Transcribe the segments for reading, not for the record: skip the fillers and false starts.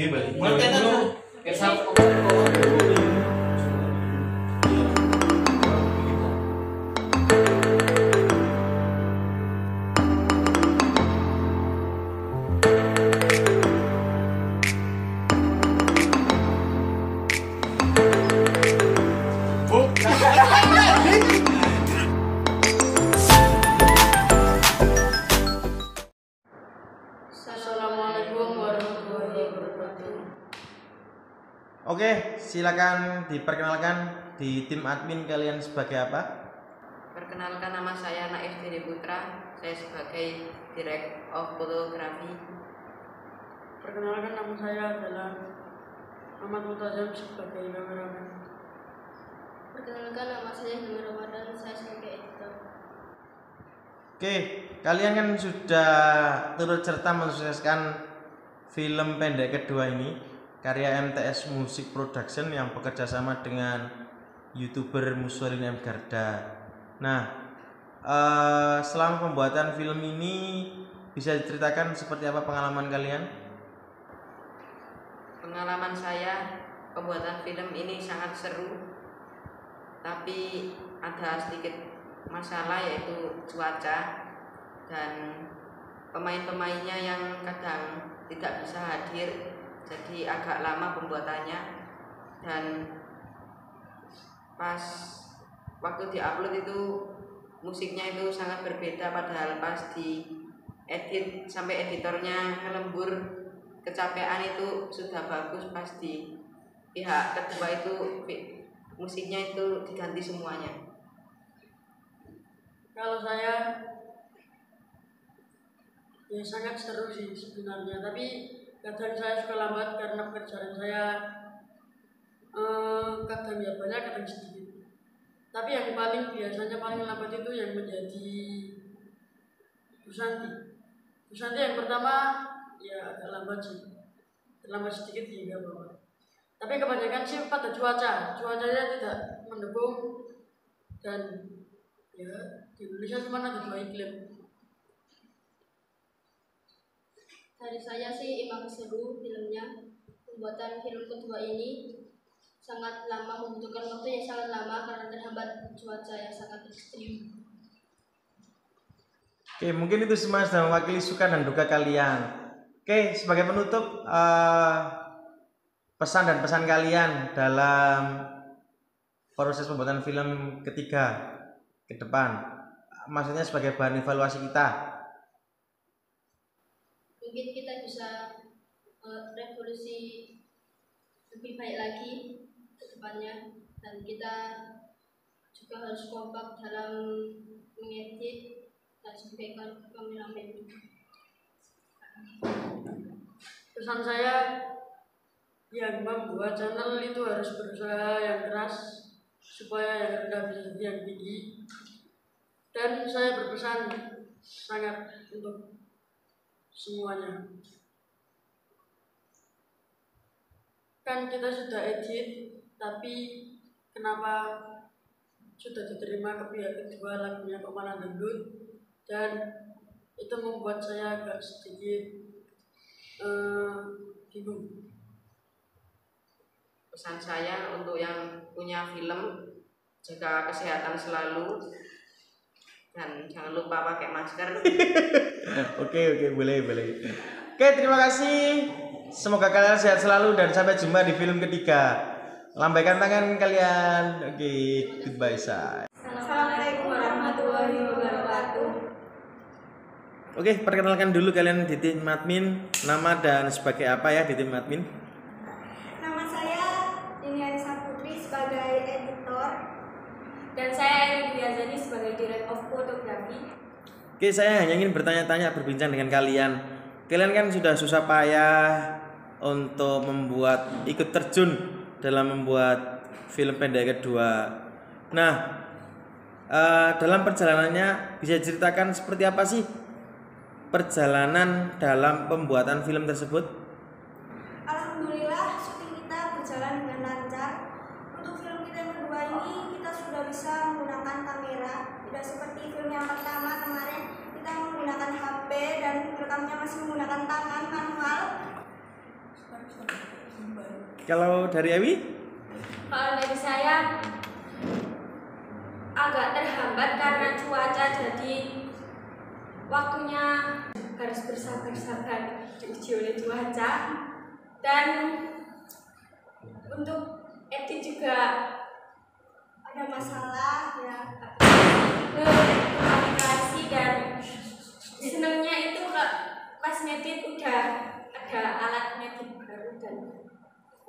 Nggih, berarti. Assalamualaikum warahmatullahi wabarakatuh. Oke, silakan diperkenalkan di tim admin kalian sebagai apa? Perkenalkan, nama saya Naif Diri Putra. Saya sebagai Direct of Photography. Perkenalkan, nama saya adalah Ahmad Multazam sebagai kameramen. Perkenalkan, nama saya Hilmi Ramadan, saya sebagai editor. Oke, kalian kan sudah turut serta mensukseskan film pendek kedua ini, karya MTS Music Production yang bekerja sama dengan YouTuber Muswalin M Garda. Nah, selama pembuatan film ini bisa diceritakan seperti apa pengalaman kalian? Pengalaman saya, pembuatan film ini sangat seru, tapi ada sedikit masalah yaitu cuaca dan pemain-pemainnya yang kadang tidak bisa hadir, jadi agak lama pembuatannya. Dan pas waktu diupload itu musiknya itu sangat berbeda, padahal pas di edit sampai editornya ngelembur kecapean itu sudah bagus, pas di pihak kedua itu musiknya itu diganti semuanya. Kalau saya ya sangat seru sih sebenarnya, tapi kadang saya suka lambat karena pekerjaan saya kadang ya banyak, kadang sedikit. Tapi yang biasanya paling lambat itu yang menjadi Busanti. Busanti yang pertama ya agak lambat sih, terlambat sedikit hingga bawah. Tapi kebanyakan sih pada cuacanya tidak mendukung, dan ya di Indonesia cuma ada 2 iklim. Dari saya sih emang seru filmnya. Pembuatan film kedua ini sangat lama, membutuhkan waktu yang sangat lama karena terhambat cuaca yang sangat ekstrim. Oke, mungkin itu semua sudah mewakili suka dan duka kalian. Oke, sebagai penutup, pesan dan pesan kalian dalam proses pembuatan film ketiga ke depan, maksudnya sebagai bahan evaluasi kita. Mungkin kita bisa revolusi lebih baik lagi ke depannya, dan kita juga harus kompak dalam mengedit dan sebagai kameramen. Pesan saya, yang membuat channel itu harus berusaha yang keras supaya yang rendah bisa jadi yang tinggi. Dan saya berpesan sangat untuk semuanya, kan kita sudah edit, tapi kenapa sudah diterima ke pihak kedua lagunya kok malah dangdut, dan itu membuat saya agak sedikit bingung. Pesan saya untuk yang punya film, jaga kesehatan selalu dan jangan lupa pakai masker. Oke, boleh. Oke, terima kasih. Semoga kalian sehat selalu dan sampai jumpa di film ketiga. Lambaikan tangan kalian. Oke, goodbye say. Assalamualaikum warahmatullahi wabarakatuh. Oke, perkenalkan dulu kalian di tim admin, nama dan sebagai apa ya di tim admin? Nama saya Dinianisa Putri sebagai editor. Dan saya Eri Diazani sebagai Direct of Photography. Oke, saya hanya ingin bertanya-tanya, berbincang dengan kalian. Kalian kan sudah susah payah untuk ikut terjun dalam membuat film pendek kedua. Nah, dalam perjalanannya bisa diceritakan seperti apa sih perjalanan dalam pembuatan film tersebut? Alhamdulillah syuting kita berjalan dengan lancar. Untuk film kita yang kedua ini kita sudah bisa menggunakan kamera, tidak seperti film yang pertama kemarin kita menggunakan HP dan rekamnya masih menggunakan tangan manual. Kalau dari Ewi? Kalau dari saya agak terhambat karena cuaca, jadi waktunya harus bersabar-sabar diuji oleh cuaca. Dan untuk edit juga ada masalah ya, komunikasi, dan senangnya itu pas ngedit udah ada alat ngedit baru dan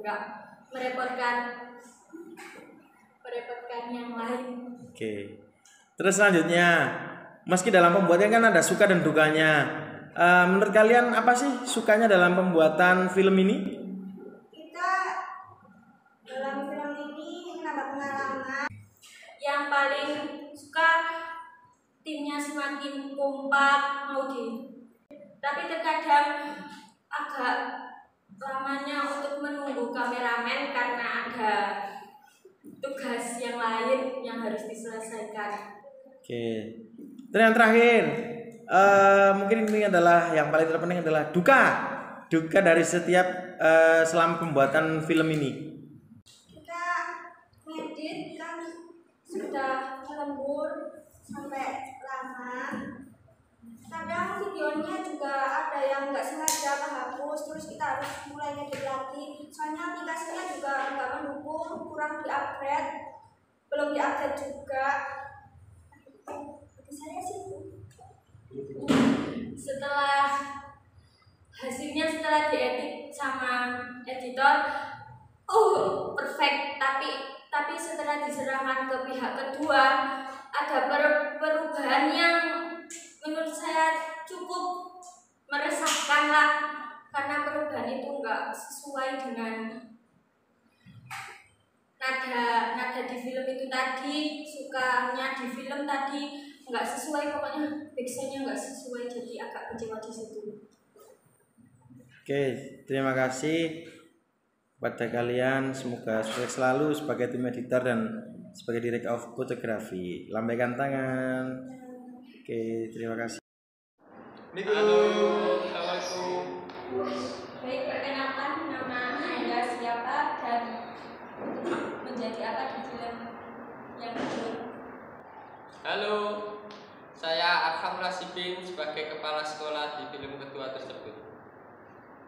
enggak merepotkan yang lain. Oke. Terus selanjutnya, meski dalam pembuatan kan ada suka dan dukanya. Menurut kalian apa sih sukanya dalam pembuatan film ini? Kita dalam film ini menambah pengalaman. Yang paling suka timnya semakin kompak, tapi terkadang agak lamanya untuk menunggu kameramen karena ada tugas yang lain yang harus diselesaikan. Oke. Dan yang terakhir, mungkin ini adalah yang paling terpenting adalah duka dari setiap selama pembuatan film ini. Kita ngedit kan sudah lembur sampai lama. Kadang videonya juga ada yang nggak sengaja kehapus, terus kita harus mulai ngedit lagi. Soalnya aplikasinya juga nggak mendukung, kurang diupgrade, belum diupdate juga. Bagi saya sih itu. Setelah diedit sama editor, perfect. Tapi setelah diserahkan ke pihak kedua, ada perubahan yang menurut saya cukup meresahkan lah, karena perubahan itu nggak sesuai dengan nada di film itu tadi, sukanya di film tadi nggak sesuai, pokoknya backsoundnya nggak sesuai, jadi agak kecewa di situ. Oke, terima kasih kepada kalian, semoga sukses selalu sebagai tim editor dan sebagai director of photography. Lambaikan tangan. Oke, terima kasih. Halo, assalamualaikum. Baik, perkenalkan nama Anda siapa dan menjadi apa di film yang kedua? Halo, saya Arham Rasibin sebagai kepala sekolah di film kedua tersebut.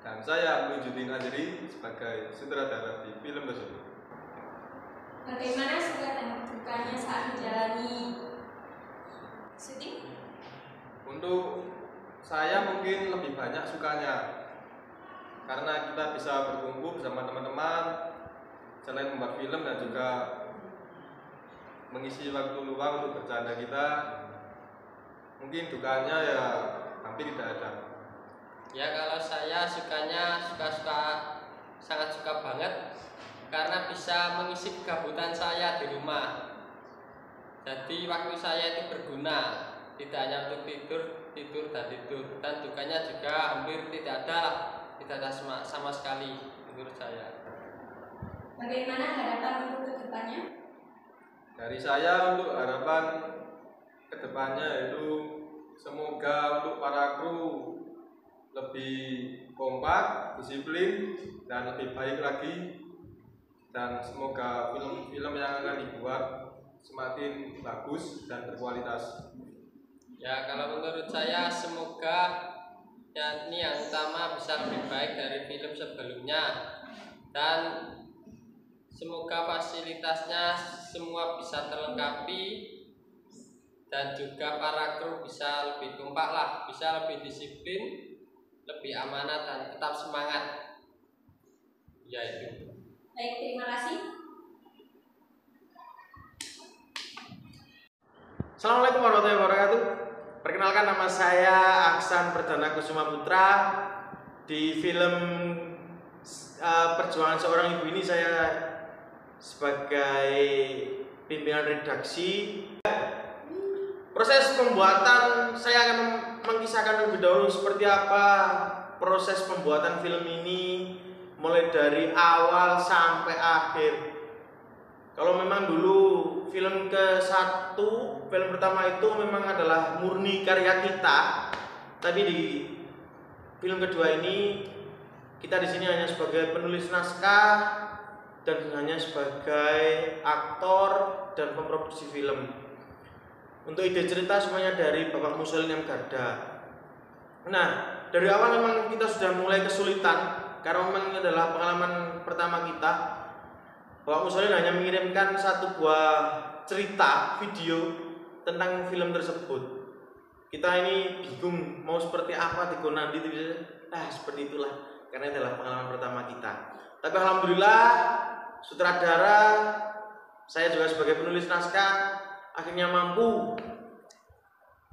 Dan saya Abdul Ajri sebagai sutradara di film tersebut. Bagaimana suka dan dukanya saat menjalani syuting? Untuk saya mungkin lebih banyak sukanya, karena kita bisa berkumpul bersama teman-teman selain membuat film dan juga mengisi waktu luang untuk bercanda kita. Mungkin dukanya ya hampir tidak ada. Ya, kalau saya sukanya sangat suka banget karena bisa mengisi kegabutan saya di rumah. Jadi waktu saya itu berguna, tidak hanya untuk tidur. Dan dukanya juga hampir tidak ada sama sekali menurut saya. Bagaimana harapan untuk kedepannya? Dari saya untuk harapan kedepannya itu semoga untuk para kru lebih kompak, disiplin, dan lebih baik lagi, dan semoga film-film yang akan dibuat semakin bagus dan berkualitas. Ya, kalau menurut saya semoga ini yang utama bisa lebih baik dari film sebelumnya, dan semoga fasilitasnya semua bisa terlengkapi, dan juga para kru bisa lebih kompak lah, bisa lebih disiplin, lebih amanah, dan tetap semangat. Ya, itu. Baik, terima kasih. Assalamualaikum warahmatullahi wabarakatuh. Perkenalkan, nama saya Aksan Perdana Kusuma Putra. Di film Perjuangan Seorang Ibu ini saya sebagai pimpinan redaksi. Proses pembuatan saya akan mengisahkan terlebih dahulu seperti apa proses pembuatan film ini, mulai dari awal sampai akhir. Kalau memang dulu film ke-1, film pertama itu memang adalah murni karya kita, tapi di film kedua ini kita di sini hanya sebagai penulis naskah dan hanya sebagai aktor dan pemproduksi film. Untuk ide cerita semuanya dari Bapak Mussolin M. Garda. Nah, dari awal memang kita sudah mulai kesulitan karena memang ini adalah pengalaman pertama kita. Bapak Mussolin hanya mengirimkan satu buah cerita video tentang film tersebut. Kita ini bingung mau seperti apa di nanti itu, seperti itulah karena ini adalah pengalaman pertama kita. Tapi alhamdulillah sutradara, saya juga sebagai penulis naskah akhirnya mampu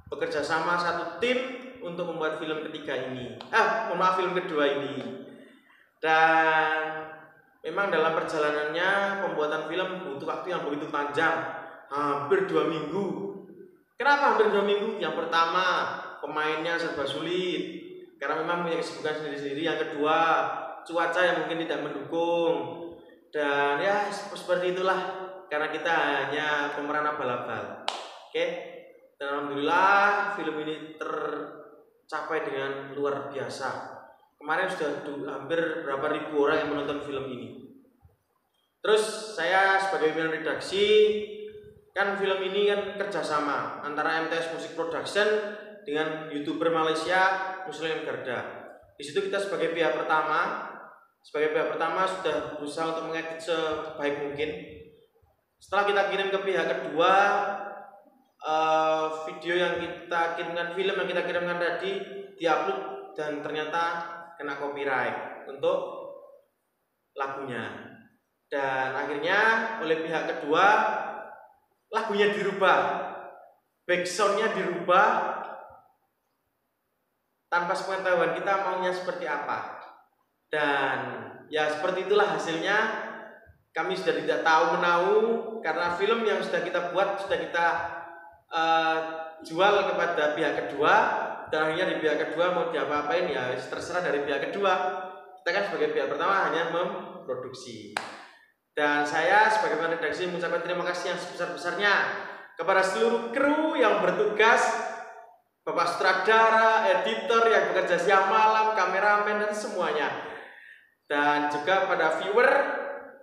bekerja sama satu tim untuk membuat film ketiga ini. Film kedua ini. Dan memang dalam perjalanannya pembuatan film butuh waktu yang begitu panjang, hampir 2 minggu. Kenapa hampir 2 minggu? Yang pertama, pemainnya serba sulit karena memang punya kesibukan sendiri-sendiri. Yang kedua, cuaca yang mungkin tidak mendukung. Dan ya seperti itulah karena kita hanya pemeran abal-abal. Oke. Dan alhamdulillah film ini tercapai dengan luar biasa. Kemarin sudah hampir berapa ribu orang yang menonton film ini. Terus saya sebagai pimpinan redaksi, kan film ini kan kerjasama antara MTS Music Production dengan YouTuber Malaysia Muslim Garda. Di situ kita sebagai pihak pertama sudah berusaha untuk mengedit sebaik mungkin. Setelah kita kirim ke pihak kedua, video yang kita kirimkan, film yang kita kirimkan tadi diupload dan ternyata kena copyright untuk lagunya. Dan akhirnya oleh pihak kedua lagunya dirubah, backsoundnya dirubah tanpa sepengetahuan kita maunya seperti apa. Dan ya seperti itulah hasilnya. Kami sudah tidak tahu menahu karena film yang sudah kita buat sudah kita jual kepada pihak kedua, dan akhirnya di pihak kedua mau diapa-apain ya terserah dari pihak kedua. Kita kan sebagai pihak pertama hanya memproduksi. Dan saya sebagai pimpinan redaksi mengucapkan terima kasih yang sebesar-besarnya kepada seluruh kru yang bertugas, Bapak sutradara, editor yang bekerja siang malam, kameramen dan semuanya. Dan juga pada viewer,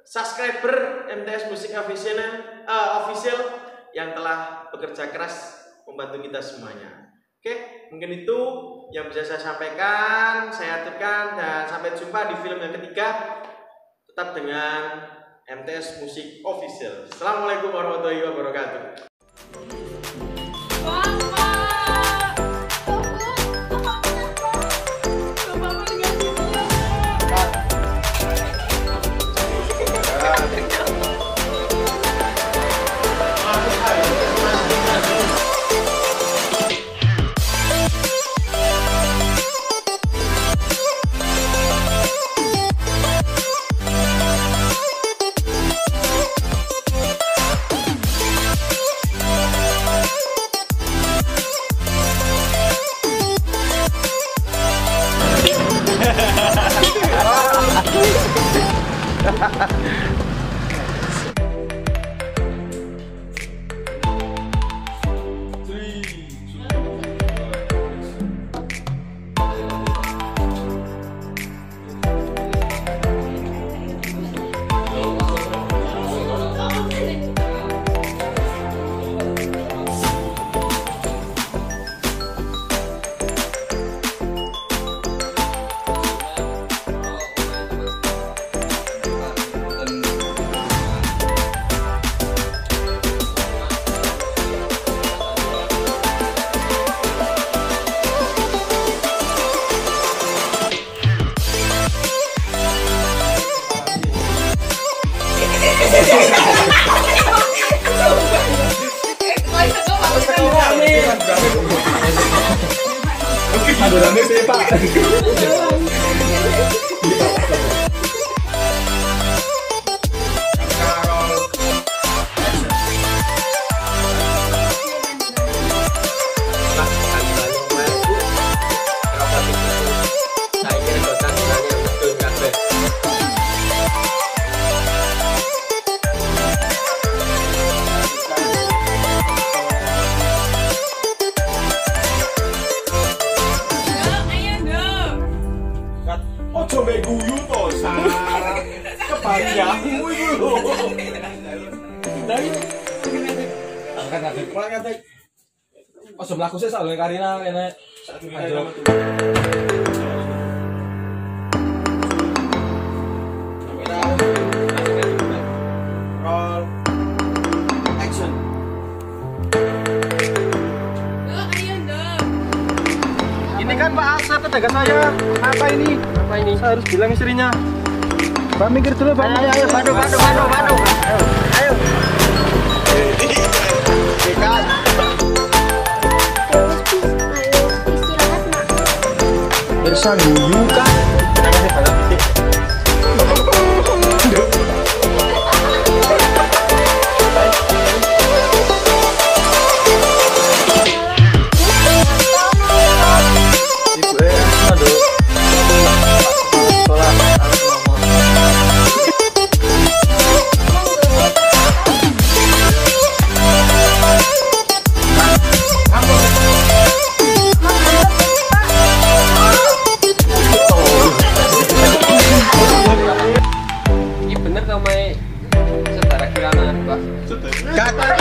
subscriber MTS Music Official yang telah bekerja keras membantu kita semuanya. Oke, mungkin itu yang bisa saya sampaikan, saya aturkan, dan sampai jumpa di film yang ketiga tetap dengan MTS Music Official. Assalamualaikum warahmatullahi wabarakatuh. Adorannya sih Pak. Ojo Angkat ngate. Pulang ngate. Oh sebelah aku sih soalnya Karina kene. Ayo. Roll. Action. Ini kan Pak Asep tetangga saya. Apa ini? Apa ini? Saya harus bilang istrinya. Pak mikir dulu, Pak. Ayo, bantu. Ayo. Dekat. Bersangguyu kan? Tangannya banget titik. Ini bener sama saudara Kirana, Pak. Kata